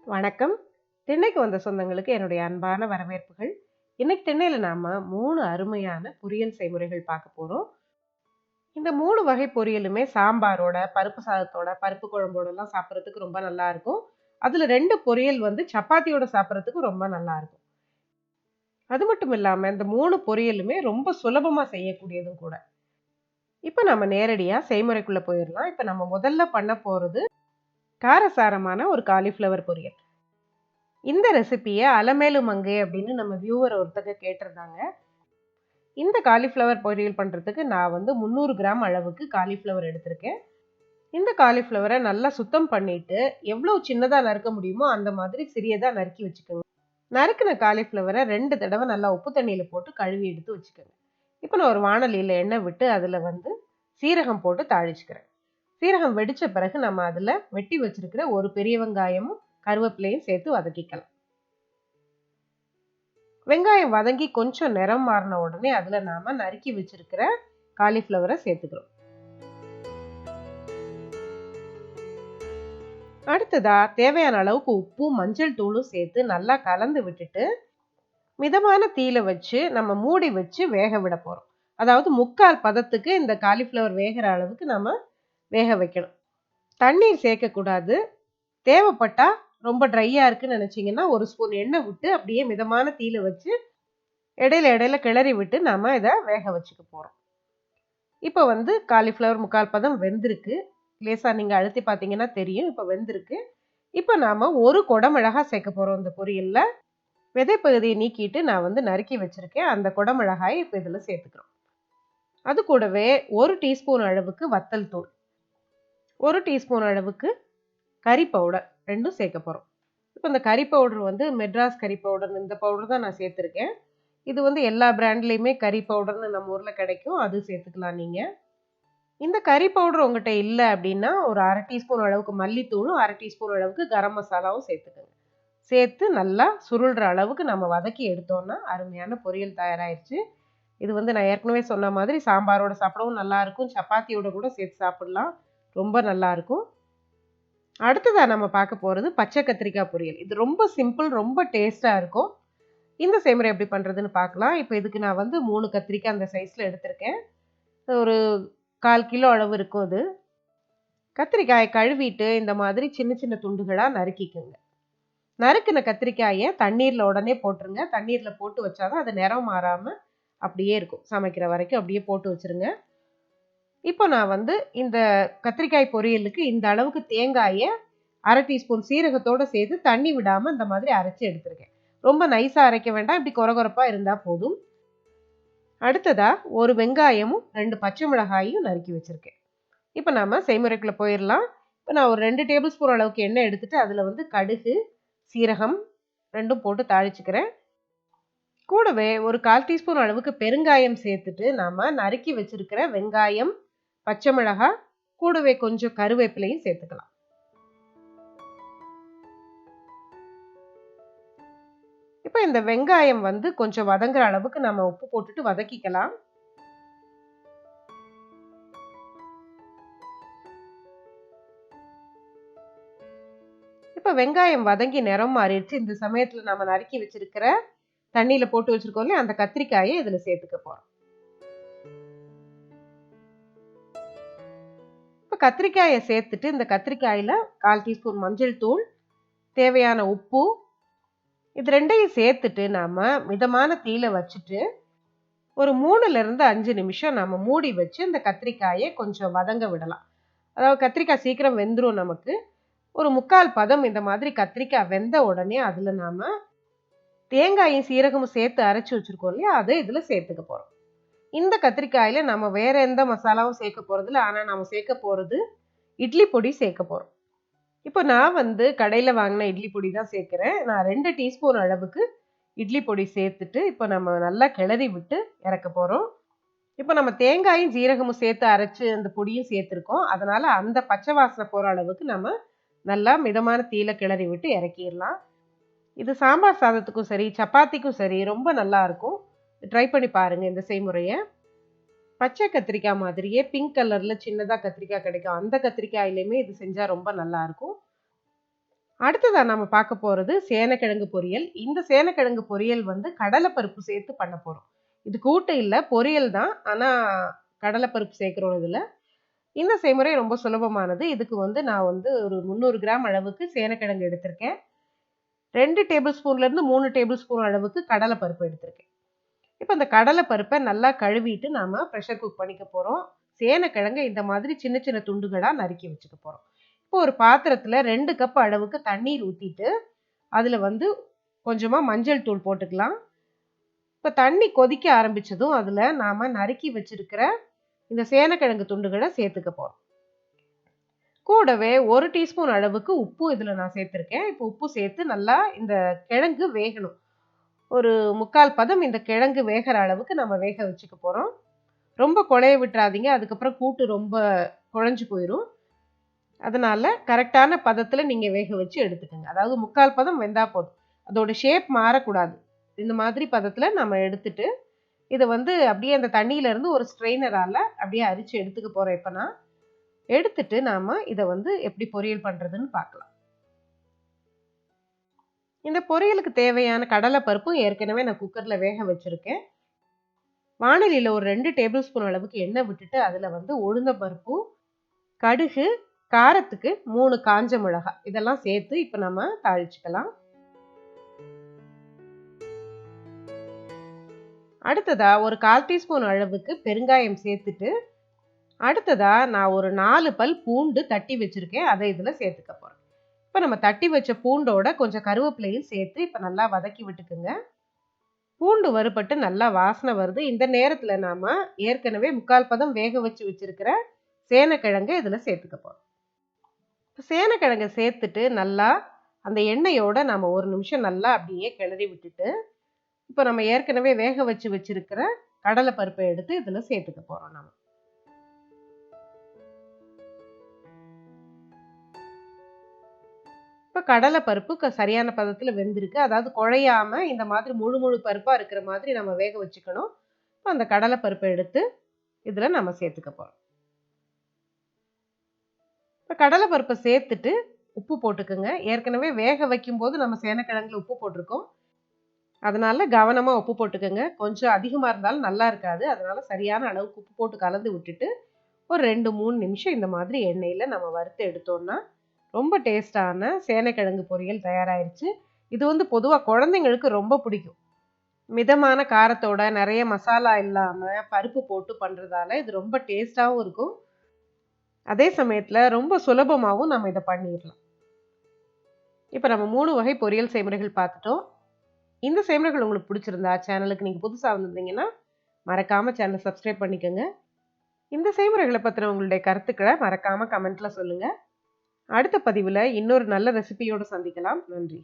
வணக்கம். திண்ணைக்கு வந்த சொந்தங்களுக்கு என்னுடைய அன்பான வரவேற்புகள். இன்னைக்கு திண்ணையில நாம 3 அருமையான பொரியல் செய்முறைகள் பார்க்க போறோம். இந்த 3 வகை பொரியலுமே சாம்பாரோட, பருப்பு சாதத்தோட, பருப்பு குழம்போடலாம் சாப்பிடுறதுக்கு ரொம்ப நல்லா இருக்கும். அதுல 2 பொரியல் வந்து சப்பாத்தியோட சாப்பிடுறதுக்கு ரொம்ப நல்லா இருக்கும். அது மட்டும் இல்லாம இந்த 3 பொரியலுமே ரொம்ப சுலபமா செய்யக்கூடியதும் கூட. இப்ப நம்ம நேரடியா செய்முறைக்குள்ள போயிரலாம். இப்ப நம்ம முதல்ல பண்ண போறது காரசாரமான ஒரு காலிஃப்ளவர் பொரியல். இந்த ரெசிபிய அலமேலு மங்கை அப்படின்னு நம்ம வியூவர் ஒருத்தங்க கேட்டிருந்தாங்க. இந்த காலிஃப்ளவர் பொரியல் பண்றதுக்கு நான் வந்து 300 கிராம் அளவுக்கு காலிஃப்ளவர் எடுத்திருக்கேன். இந்த காலிஃப்ளவரை நல்லா சுத்தம் பண்ணிட்டு எவ்வளவு சின்னதா நறுக்க முடியுமோ அந்த மாதிரி சிறியதா நறுக்கி வச்சுக்கோங்க. நறுக்கின காலிஃப்ளவரை 2 தடவை நல்லா உப்பு தண்ணியில போட்டு கழுவி எடுத்து வச்சுக்கோங்க. இப்போ நான் ஒரு வாணலியில எண்ணெய் விட்டு அதுல வந்து சீரகம் போட்டு தாளிச்சுக்கிறேன். சீரகம் வெடிச்ச பிறகு நம்ம அதுல வெட்டி வச்சிருக்கிற ஒரு பெரிய வெங்காயமும் கருவேப்பிலையும் சேர்த்து வதக்கிக்கலாம். வெங்காயம் வதங்கி கொஞ்சம் நிறம் மாறின உடனே அதுல நாம நறுக்கி வச்சிருக்கிற காலிஃப்ளவரை சேர்த்துக்கிறோம். அடுத்ததா தேவையான அளவுக்கு உப்பும் மஞ்சள் தூளும் சேர்த்து நல்லா கலந்து விட்டுட்டு மிதமான தீயில வச்சு நம்ம மூடி வச்சு வேக விட போறோம். அதாவது 3/4 பதத்துக்கு இந்த காலிஃப்ளவர் வேகிற அளவுக்கு நம்ம வேக வைக்கணும். தண்ணீர் சேர்க்கக்கூடாது. தேவைப்பட்டா ரொம்ப ட்ரையா இருக்குன்னு நினைச்சீங்கன்னா 1 ஸ்பூன் எண்ணெய் விட்டு அப்படியே மிதமான தீயில வச்சு இடையில இடையில கிளறி விட்டு நாம இதை வேக வச்சுக்க போறோம். இப்போ வந்து காலிஃப்ளவர் 3/4 பதம் வெந்திருக்கு. லேசா நீங்க அழுத்தி பார்த்தீங்கன்னா தெரியும். இப்போ வெந்திருக்கு. இப்போ நாம ஒரு குடமிளகாய் சேர்க்க போறோம் இந்த பொரியல்ல. விதை பகுதியை நீக்கிட்டு நான் வந்து நறுக்கி வச்சிருக்கேன். அந்த குடமிளகாயை இப்போ இதுல சேர்த்துக்கிறோம். அது கூடவே 1 டீஸ்பூன் அளவுக்கு வத்தல் தூள், 1 டீஸ்பூன் அளவுக்கு கறி பவுடர் 2ம் சேர்க்க போறோம். இப்போ இந்த கறி பவுடர் வந்து மெட்ராஸ் கறி பவுடர், இந்த பவுடர் தான் நான் சேர்த்திருக்கேன். இது வந்து எல்லா பிராண்ட்லயுமே கறி பவுடர்னு நம்ம ஊர்ல கிடைக்கும். அது சேர்த்துக்கலாம் நீங்க. இந்த கறி பவுடர் உங்ககிட்ட இல்லை அப்படின்னா ஒரு 1/2 டீஸ்பூன் அளவுக்கு மல்லித்தூளும் 1/2 டீஸ்பூன் அளவுக்கு கரம் மசாலாவும் சேர்த்துக்கோங்க. சேர்த்து நல்லா சுருள்ற அளவுக்கு நம்ம வதக்கி எடுத்தோம்னா அருமையான பொரியல் தயாராகிடுச்சு. இது வந்து நான் ஏற்கனவே சொன்ன மாதிரி சாம்பாரோட சாப்பிடவும் நல்லா இருக்கும். சப்பாத்தியோட கூட சேர்த்து சாப்பிடலாம். ரொம்ப நல்லா இருக்கும். அடுத்ததா நம்ம பார்க்க போறது பச்சை கத்திரிக்காய் பொரியல். இது ரொம்ப சிம்பிள், ரொம்ப டேஸ்டா இருக்கும். இந்த செய்முறை எப்படி பண்றதுன்னு பார்க்கலாம். இப்போ இதுக்கு நான் வந்து 3 கத்திரிக்காய் அந்த சைஸ்ல எடுத்திருக்கேன். ஒரு 1/4 கிலோ அளவு இருக்கும் அது. கத்திரிக்காயை கழுவிட்டு இந்த மாதிரி சின்ன சின்ன துண்டுகளா நறுக்கிக்கோங்க. நறுக்கின கத்திரிக்காயை தண்ணீர்ல உடனே போட்டுருங்க. தண்ணீர்ல போட்டு வச்சாதான் அது நிறம் மாறாம அப்படியே இருக்கும். சமைக்கிற வரைக்கும் அப்படியே போட்டு வச்சிருங்க. இப்போ நான் வந்து இந்த கத்திரிக்காய் பொரியலுக்கு இந்த அளவுக்கு தேங்காயை 1/2 டீஸ்பூன் சீரகத்தோட சேர்த்து தண்ணி விடாம இந்த மாதிரி அரைச்சு எடுத்திருக்கேன். ரொம்ப நைஸா அரைக்க வேண்டாம். இப்படி கொரகொரப்பா இருந்தா போதும். அடுத்ததா ஒரு வெங்காயமும் 2 பச்சை மிளகாயும் நறுக்கி வச்சிருக்கேன். இப்போ நாம செய்முறைக்குள்ள போயிடலாம். இப்போ நான் ஒரு 2 டேபிள் ஸ்பூன் அளவுக்கு எண்ணெய் எடுத்துட்டு அதுல வந்து கடுகு, சீரகம் 2ம் போட்டு தாளிச்சுக்கிறேன். கூடவே ஒரு 1/4 டீஸ்பூன் அளவுக்கு பெருங்காயம் சேர்த்துட்டு நாம நறுக்கி வச்சிருக்கிற வெங்காயம், பச்சை மிளகாய் கூடவே கொஞ்சம் கருவேப்பிலையும் சேர்த்துக்கலாம். இப்போ இந்த வெங்காயம் வந்து கொஞ்சம் வதங்குற அளவுக்கு நம்ம உப்பு போட்டுட்டு வதக்கிக்கலாம். இப்போ வெங்காயம் வதங்கி நிறம் மாறிடுச்சு. இந்த சமயத்துல நம்ம நறுக்கி வச்சிருக்கிற தண்ணியில போட்டு வச்சிருக்கோம் இல்லையா, அந்த கத்திரிக்காயை இதுல சேர்த்துக்க போறோம். இப்போ கத்திரிக்காயை சேர்த்துட்டு இந்த கத்திரிக்காயில 1/4 டீஸ்பூன் மஞ்சள் தூள், தேவையான உப்பு, இது 2யும் சேர்த்துட்டு நாம மிதமான தீயில வச்சுட்டு ஒரு 3ல இருந்து 5 நிமிஷம் நாம மூடி வச்சு இந்த கத்திரிக்காயை கொஞ்சம் வதங்க விடலாம். அதாவது கத்திரிக்காய் சீக்கிரம் வெந்துரும் நமக்கு. ஒரு 3/4 பதம் இந்த மாதிரி கத்திரிக்காய் வெந்த உடனே அதுல நாம தேங்காயும் சீரகமும் சேர்த்து அரைச்சு வச்சிருக்கோம் இல்லையா, அதை இதுல சேர்த்துக்க போறோம். இந்த கத்திரிக்காயில நம்ம வேற எந்த மசாலாவும் சேர்க்க போறது இல்லை. ஆனா நம்ம சேர்க்க போறது இட்லி பொடி சேர்க்க போறோம். இப்போ நான் வந்து கடையில வாங்கின இட்லி பொடி தான் சேர்க்கிறேன். நான் 2 டீஸ்பூன் அளவுக்கு இட்லி பொடி சேர்த்துட்டு இப்போ நம்ம நல்லா கிளறி விட்டு இறக்க போறோம். இப்போ நம்ம தேங்காயும் ஜீரகமும் சேர்த்து அரைச்சு அந்த பொடியும் சேர்த்துருக்கோம். அதனால அந்த பச்சை வாசனை போற அளவுக்கு நம்ம நல்லா மிதமான தீயில கிளறி விட்டு இறக்கிடலாம். இது சாம்பார் சாதத்துக்கும் சரி, சப்பாத்திக்கும் சரி ரொம்ப நல்லா இருக்கும். ட்ரை பண்ணி பாருங்க இந்த செய்முறையை. பச்சை கத்திரிக்காய் மாதிரியே பிங்க் கலர்ல சின்னதா கத்திரிக்காய் கிடைக்கும். அந்த கத்திரிக்காயிலையுமே இது செஞ்சா ரொம்ப நல்லா இருக்கும். அடுத்ததா நம்ம பார்க்க போறது சேனக்கிழங்கு பொரியல். இந்த சேனக்கிழங்கு பொரியல் வந்து கடலைப்பருப்பு சேர்த்து பண்ண போறோம். இது கூட்டு இல்ல, பொரியல் தான். ஆனா கடலைப்பருப்பு சேர்க்கிறோம் இதுல. இந்த செய்முறை ரொம்ப சுலபமானது. இதுக்கு வந்து நான் வந்து ஒரு 300 கிராம் அளவுக்கு சேனக்கிழங்கு எடுத்திருக்கேன். 2 டேபிள் ஸ்பூன்ல இருந்து 3 டேபிள் ஸ்பூன் அளவுக்கு கடலைப்பருப்பு எடுத்திருக்கேன். இப்ப இந்த கடலைப்பருப்பை நல்லா கழுவிட்டு நாம பிரஷர் குக் பண்ணிக்க போறோம். சேனக்கிழங்க இந்த மாதிரி சின்ன சின்ன துண்டுகளா நறுக்கி வச்சுக்க போறோம். இப்போ ஒரு பாத்திரத்துல 2 கப் அளவுக்கு தண்ணீர் ஊத்திட்டு அதுல வந்து கொஞ்சமா மஞ்சள் தூள் போட்டுக்கலாம். இப்ப தண்ணி கொதிக்க ஆரம்பிச்சதும் அதுல நாம நறுக்கி வச்சிருக்கிற இந்த சேனக்கிழங்கு துண்டுகளை சேர்த்துக்க போறோம். கூடவே 1 டீஸ்பூன் அளவுக்கு உப்பு இதுல நான் சேர்த்திருக்கேன். இப்போ உப்பு சேர்த்து நல்லா இந்த கிழங்கு வேகணும். ஒரு 3/4 பதம் இந்த கிழங்கு வேகிற அளவுக்கு நம்ம வேக வச்சுக்க போறோம். ரொம்ப குழைய விட்டுறாதீங்க. அதுக்கப்புறம் கூட்டு ரொம்ப குழஞ்சு போயிரும். அதனால கரெக்டான பதத்துல நீங்க வேக வச்சு எடுத்துக்கங்க. அதாவது 3/4 பதம் வெந்தா போதும். அதோட ஷேப் மாறக்கூடாது. இந்த மாதிரி பதத்துல நம்ம எடுத்துட்டு இத வந்து அப்படியே அந்த தண்ணியில இருந்து ஒரு ஸ்ட்ரெயினரால அப்படியே அரிச்சு எடுத்துக்க போறோம். இப்ப நான் எடுத்துட்டு நாம இத வந்து எப்படி பொரியல் பண்றதுன்னு பார்க்கலாம். இந்த பொரியலுக்கு தேவையான கடலை பருப்பும் ஏற்கனவே நான் குக்கர்ல வேக வச்சிருக்கேன். வாணலியில ஒரு 2 டேபிள் ஸ்பூன் அளவுக்கு எண்ணெய் விட்டுட்டு அதுல வந்து உளுந்தம் பருப்பு, கடுகு, காரத்துக்கு 3 காஞ்ச மிளகாய் இதெல்லாம் சேர்த்து இப்ப நம்ம தாளிச்சுக்கலாம். அடுத்ததா ஒரு 1/4 டீஸ்பூன் அளவுக்கு பெருங்காயம் சேர்த்துட்டு அடுத்ததா நான் ஒரு 4 பல் பூண்டு தட்டி வச்சிருக்கேன். அதை இதுல சேர்த்துக்க போறேன். இப்ப நம்ம தட்டி வச்ச பூண்டோட கொஞ்சம் கருவேப்பிலையும் சேர்த்து இப்ப நல்லா வதக்கி விட்டுக்குங்க. பூண்டு வறுபட்டு நல்லா வாசனை வருது. இந்த நேரத்துல நாம ஏற்கனவே 3/4 பதம் வேக வச்சு வச்சிருக்கிற சேனக்கிழங்க இதுல சேர்த்துக்க போறோம். சேனக்கிழங்க சேர்த்துட்டு நல்லா அந்த எண்ணெயோட நாம ஒரு நிமிஷம் நல்லா அப்படியே கிளறி விட்டுட்டு இப்ப நம்ம ஏற்கனவே வேக வச்சு வச்சிருக்கிற கடலை பருப்பை எடுத்து இதுல சேர்த்துக்க போறோம் நாம. இப்ப கடலை பருப்பு சரியான பதத்துல வெந்திருக்கு. அதாவது குழையாம இந்த மாதிரி முழு முழு பருப்பா இருக்கிற மாதிரி நம்ம வேக வச்சுக்கணும். அந்த கடலை பருப்பை எடுத்து இதுல நம்ம சேர்த்துக்க போறோம். இப்ப கடலை பருப்பை சேர்த்துட்டு உப்பு போட்டுக்குங்க. ஏற்கனவே வேக வைக்கும் போது நம்ம சேனக்கிழங்குல உப்பு போட்டிருக்கோம். அதனால கவனமா உப்பு போட்டுக்கங்க. கொஞ்சம் அதிகமா இருந்தாலும் நல்லா இருக்காது. அதனால சரியான அளவுக்கு உப்பு போட்டு கலந்து விட்டுட்டு ஒரு 2, 3 நிமிஷம் இந்த மாதிரி எண்ணெயில நம்ம வறுத்து எடுத்தோம்னா ரொம்ப டேஸ்டான சேனைக்கிழங்கு பொரியல் தயாராயிருச்சு. இது வந்து பொதுவா குழந்தைங்களுக்கு ரொம்ப பிடிக்கும். மிதமான காரத்தோட நிறைய மசாலா இல்லாம பருப்பு போட்டு பண்றதால இது ரொம்ப டேஸ்டாவும் இருக்கும். அதே சமயத்துல ரொம்ப சுலபமாவும் நம்ம இதை பண்ணிடலாம். இப்ப நம்ம 3 வகை பொரியல் செய்முறைகள் பார்த்துட்டோம். இந்த செய்முறைகள் உங்களுக்கு பிடிச்சிருந்தா சேனலுக்கு நீங்க புதுசா வந்திருந்தீங்கன்னா மறக்காம சேனலை சப்ஸ்கிரைப் பண்ணிக்கோங்க. இந்த செய்முறைகளை பத்தின உங்களுடைய கருத்துக்களை மறக்காம கமெண்ட்ல சொல்லுங்க. அடுத்த பதிவுல இன்னொரு நல்ல ரெசிபியோட சந்திக்கலாம். நன்றி.